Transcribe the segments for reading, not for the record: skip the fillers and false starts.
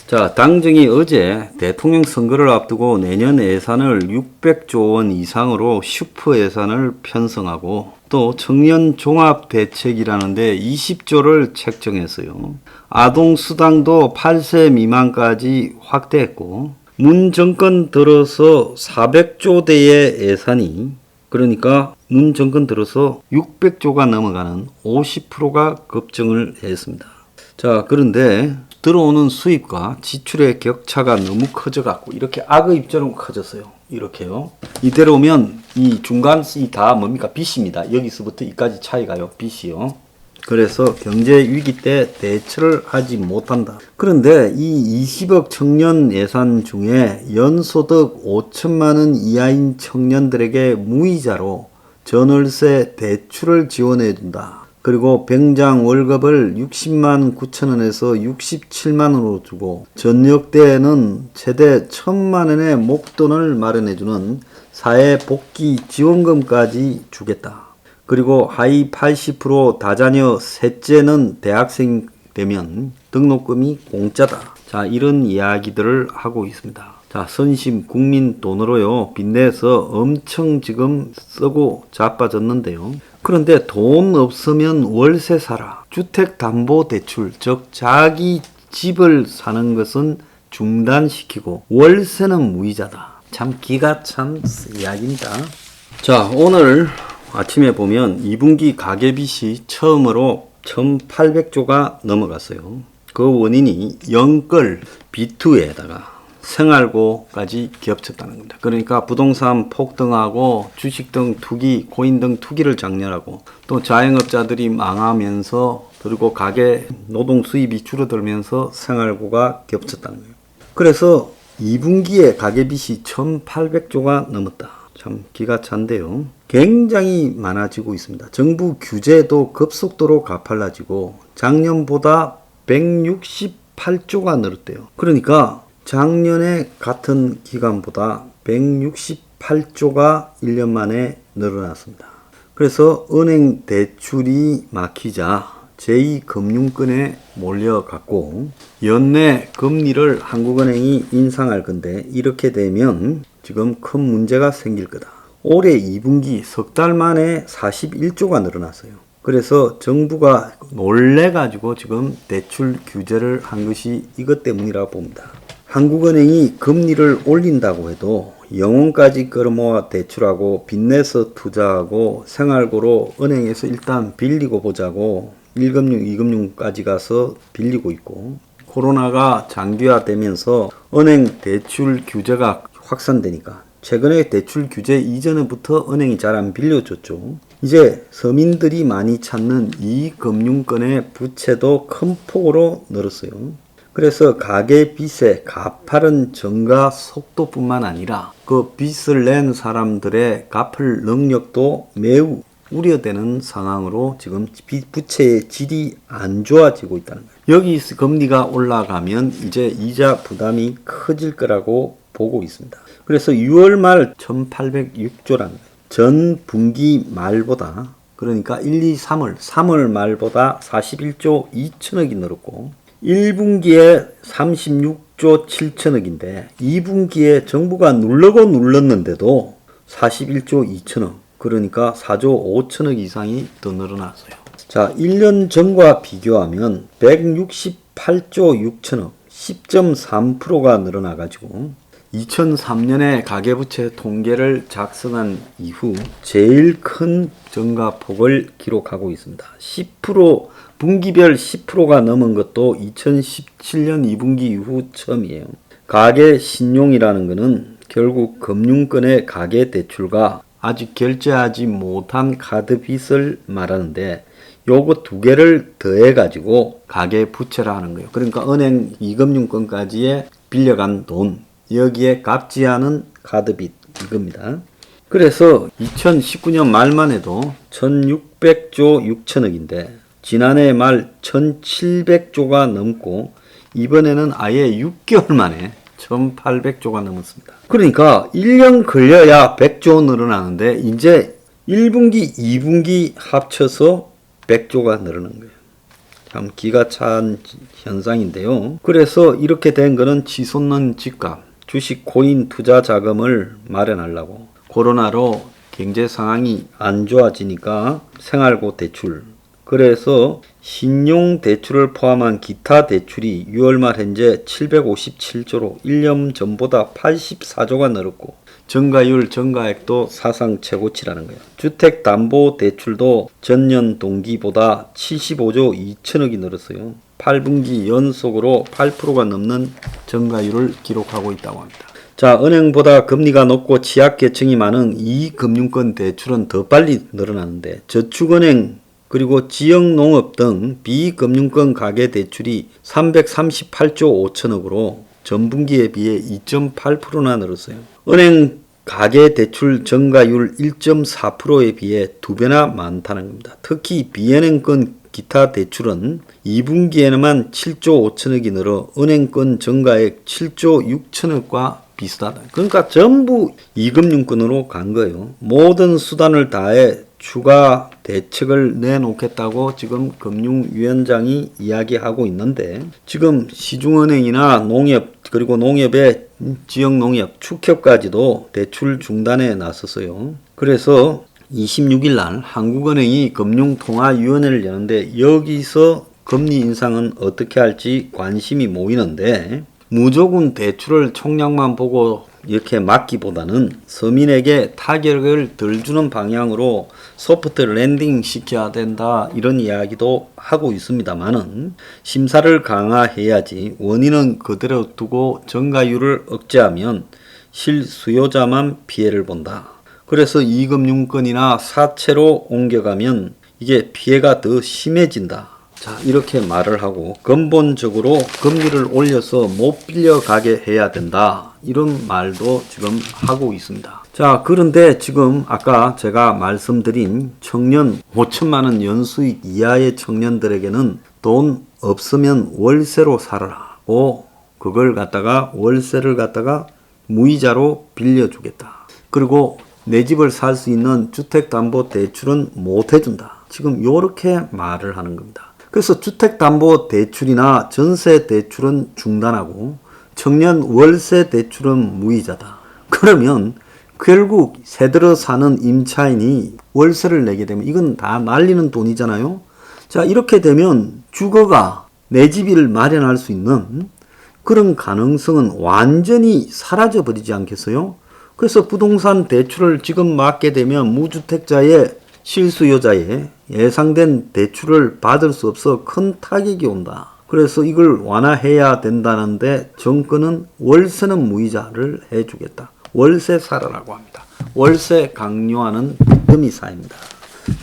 자, 당정이 어제 대통령 선거를 앞두고 내년 예산을 600조 원 이상으로 슈퍼 예산을 편성하고 또 청년 종합 대책이라는데 20조를 책정했어요. 아동 수당도 8세 미만까지 확대했고 문 정권 들어서 400조대의 예산이 그러니까 문 정권 들어서 600조가 넘어가는 50%가 급증을 했습니다. 자, 그런데 들어오는 수입과 지출의 격차가 너무 커져갖고 이렇게 악의 입자로 커졌어요. 이렇게요. 이대로면 이 중간이 다 뭡니까? 빚입니다. 여기서부터 이까지 차이가요. 빚이요. 그래서 경제 위기 때 대처를 하지 못한다. 그런데 이 20억 청년 예산 중에 연소득 5천만 원 이하인 청년들에게 무이자로 전월세 대출을 지원해 준다. 그리고 병장 월급을 60만 9천 원에서 67만 원으로 주고 전역 때에는 최대 1,000만 원의 목돈을 마련해주는 사회복지 지원금까지 주겠다. 그리고 하위 80% 다자녀 셋째는 대학생 되면 등록금이 공짜다. 자, 이런 이야기들을 하고 있습니다. 자, 선심 국민 돈으로요 빚내서 엄청 지금 쓰고 자빠졌는데요. 그런데 돈 없으면 월세 사라. 주택담보대출, 즉 자기 집을 사는 것은 중단시키고 월세는 무이자다. 참 기가 찬 이야기입니다. 자, 오늘 아침에 보면 2분기 가계빚이 처음으로 1,800조가 넘어갔어요. 그 원인이 영끌 B2에다가 생활고까지 겹쳤다는 겁니다. 그러니까 부동산 폭등하고 주식 등 투기, 코인 등 투기를 장려하고 또 자영업자들이 망하면서 그리고 가계 노동 수입이 줄어들면서 생활고가 겹쳤다는 거예요. 그래서 2분기에 가계빚이 1,800조가 넘었다. 참 기가 찬데요. 굉장히 많아지고 있습니다. 정부 규제도 급속도로 가팔라지고 작년보다 168조가 늘었대요. 그러니까 작년에 같은 기간보다 168조가 1년 만에 늘어났습니다. 그래서 은행 대출이 막히자 제2금융권에 몰려갔고 연내 금리를 한국은행이 인상할 건데 이렇게 되면 지금 큰 문제가 생길 거다. 올해 2분기 석 달 만에 41조가 늘어났어요. 그래서 정부가 놀래가지고 지금 대출 규제를 한 것이 이것 때문이라고 봅니다. 한국은행이 금리를 올린다고 해도 영혼까지 끌어모아 대출하고 빚내서 투자하고 생활고로 은행에서 일단 빌리고 보자고 1금융, 2금융까지 가서 빌리고 있고 코로나가 장기화되면서 은행 대출 규제가 확산되니까 최근에 대출 규제 이전부터 은행이 잘 안 빌려줬죠. 이제 서민들이 많이 찾는 이 금융권의 부채도 큰 폭으로 늘었어요. 그래서 가계 빚의 가파른 증가 속도뿐만 아니라 그 빚을 낸 사람들의 갚을 능력도 매우 우려되는 상황으로 지금 부채의 질이 안 좋아지고 있다는 거예요. 여기 금리가 올라가면 이제 이자 부담이 커질 거라고 보고 있습니다. 그래서 6월 말 1,806조라는 거예요. 전 분기 말보다 그러니까 1, 2, 3월 말보다 41조 2천억이 늘었고 1분기에 36조 7천억인데 2분기에 정부가 눌렀는데도 41조 2천억 그러니까 4조 5천억 이상이 더 늘어났어요. 자, 1년 전과 비교하면 168조 6천억 10.3%가 늘어나가지고 2003년에 가계부채 통계를 작성한 이후 제일 큰 증가폭을 기록하고 있습니다. 10% 분기별 10%가 넘은 것도 2017년 2분기 이후 처음이에요. 가계 신용이라는 것은 결국 금융권의 가계 대출과 아직 결제하지 못한 카드 빚을 말하는데 요거 두 개를 더해 가지고 가계 부채라 하는 거예요. 그러니까 은행 2금융권까지의 빌려간 돈 여기에 갚지 않은 카드 빚 이겁니다. 그래서 2019년 말만 해도 1600조 6천억인데 지난해 말 1700조가 넘고 이번에는 아예 6개월 만에 1800조가 넘었습니다. 그러니까 1년 걸려야 100조 늘어나는데 이제 1분기, 2분기 합쳐서 100조가 늘어난 거예요. 참 기가 찬 현상인데요. 그래서 이렇게 된 거는 치솟는 집값, 주식 코인 투자 자금을 마련하려고 코로나로 경제 상황이 안 좋아지니까 생활고 대출, 그래서 신용 대출을 포함한 기타 대출이 6월 말 현재 757조로 1년 전보다 84조가 늘었고 증가율, 증가액도 사상 최고치라는 거예요. 주택담보대출도 전년 동기보다 75조 2천억이 늘었어요. 8분기 연속으로 8%가 넘는 증가율을 기록하고 있다고 합니다. 자, 은행보다 금리가 높고 취약계층이 많은 이 금융권 대출은 더 빨리 늘어나는데 저축은행 그리고 지역농업 등 비금융권 가계대출이 338조 5천억으로 전분기에 비해 2.8%나 늘었어요. 은행 가계대출 증가율 1.4%에 비해 2배나 많다는 겁니다. 특히 비은행권 기타 대출은 2분기에만 7조 5천억이 늘어 은행권 증가액 7조 6천억과 비슷하다. 그러니까 전부 이금융권으로 간 거예요. 모든 수단을 다해 추가 대책을 내놓겠다고 지금 금융위원장이 이야기하고 있는데 지금 시중은행이나 농협 그리고 농협의 지역농협, 축협까지도 대출 중단에 나섰어요. 그래서 26일 날 한국은행이 금융통화위원회를 여는데 여기서 금리 인상은 어떻게 할지 관심이 모이는데 무조건 대출을 총량만 보고 이렇게 막기보다는 서민에게 타격을 덜 주는 방향으로 소프트 랜딩 시켜야 된다 이런 이야기도 하고 있습니다만은 심사를 강화해야지 원인은 그대로 두고 증가율을 억제하면 실수요자만 피해를 본다. 그래서 이금융권이나 사채로 옮겨가면 이게 피해가 더 심해진다. 자, 이렇게 말을 하고 근본적으로 금리를 올려서 못 빌려가게 해야 된다. 이런 말도 지금 하고 있습니다. 자, 그런데 지금 아까 제가 말씀드린 청년 5천만 원 연수익 이하의 청년들에게는 돈 없으면 월세로 살아라고 그걸 갖다가 월세를 갖다가 무이자로 빌려주겠다. 그리고 내 집을 살 수 있는 주택담보대출은 못 해준다. 지금 요렇게 말을 하는 겁니다. 그래서 주택담보대출이나 전세대출은 중단하고 청년 월세대출은 무이자다. 그러면 결국 새들어 사는 임차인이 월세를 내게 되면 이건 다 날리는 돈이잖아요. 자, 이렇게 되면 주거가 내 집을 마련할 수 있는 그런 가능성은 완전히 사라져 버리지 않겠어요? 그래서 부동산 대출을 지금 막게 되면 무주택자의 실수요자의 예상된 대출을 받을 수 없어 큰 타격이 온다. 그래서 이걸 완화해야 된다는데 정권은 월세는 무이자를 해주겠다. 월세 살아라고 합니다. 월세 강요하는 금이사입니다.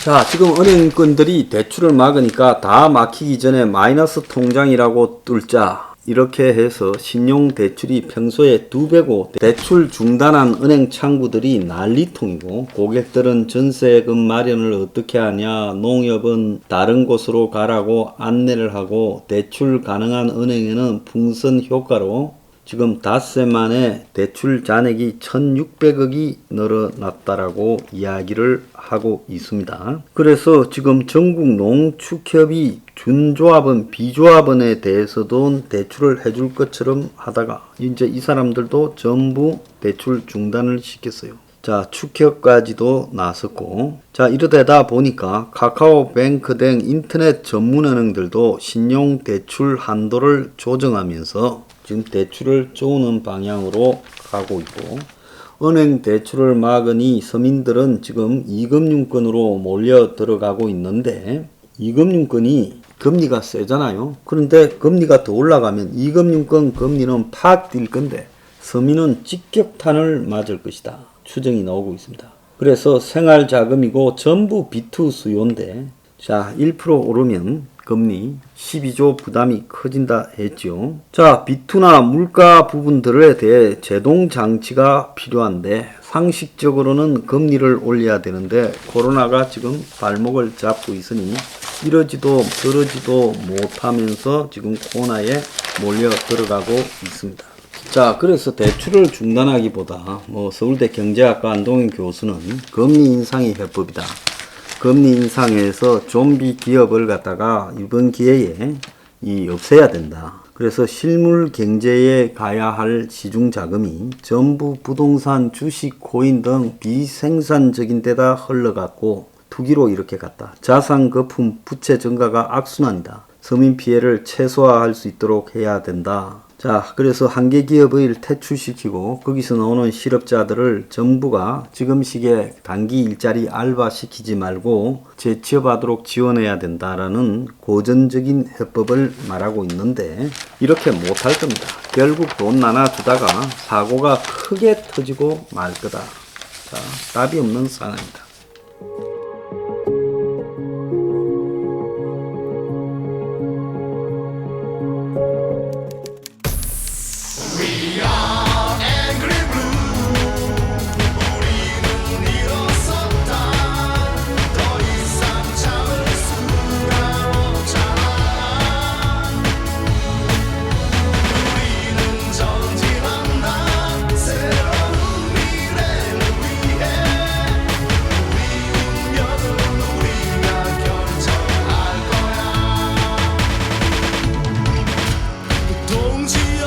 자, 지금 은행권들이 대출을 막으니까 다 막히기 전에 마이너스 통장이라고 뚫자. 이렇게 해서 신용대출이 평소에 2배고 대출 중단한 은행 창구들이 난리통이고 고객들은 전세금 마련을 어떻게 하냐, 농협은 다른 곳으로 가라고 안내를 하고 대출 가능한 은행에는 풍선 효과로 지금 닷새 만에 대출 잔액이 1,600억이 늘어났다라고 이야기를 하고 있습니다. 그래서 지금 전국 농축협이 준조합원, 비조합원에 대해서도 대출을 해줄 것처럼 하다가 이제 이 사람들도 전부 대출 중단을 시켰어요. 자, 축협까지도 나섰고, 자, 이러다 보니까 카카오뱅크 등 인터넷 전문은행들도 신용대출 한도를 조정하면서 지금 대출을 쪼는 방향으로 가고 있고, 은행 대출을 막으니 서민들은 지금 이금융권으로 몰려 들어가고 있는데, 이금융권이 금리가 세잖아요. 그런데 금리가 더 올라가면 이금융권 금리는 팍 뛸 건데 서민은 직격탄을 맞을 것이다. 추정이 나오고 있습니다. 그래서 생활자금이고 전부 비투 수요인데 자, 1% 오르면 금리 12조 부담이 커진다 했죠. 자, 비투나 물가 부분들에 대해 제동 장치가 필요한데 상식적으로는 금리를 올려야 되는데 코로나가 지금 발목을 잡고 있으니 이러지도 저러지도 못하면서 지금 코너에 몰려 들어가고 있습니다. 자, 그래서 대출을 중단하기보다 서울대 경제학과 안동인 교수는 금리 인상이 해법이다. 금리 인상에서 좀비 기업을 갖다가 이번 기회에 없애야 된다. 그래서 실물 경제에 가야 할 시중 자금이 전부 부동산, 주식, 코인 등 비생산적인 데다 흘러갔고 투기로 이렇게 갔다. 자산 거품, 부채 증가가 악순환이다. 서민 피해를 최소화할 수 있도록 해야 된다. 자, 그래서 한계 기업을 퇴출시키고 거기서 나오는 실업자들을 정부가 지금 시기에 단기 일자리 알바 시키지 말고 재취업하도록 지원해야 된다라는 고전적인 해법을 말하고 있는데 이렇게 못할 겁니다. 결국 돈 나눠주다가 사고가 크게 터지고 말 거다. 자, 답이 없는 상황입니다. 동지의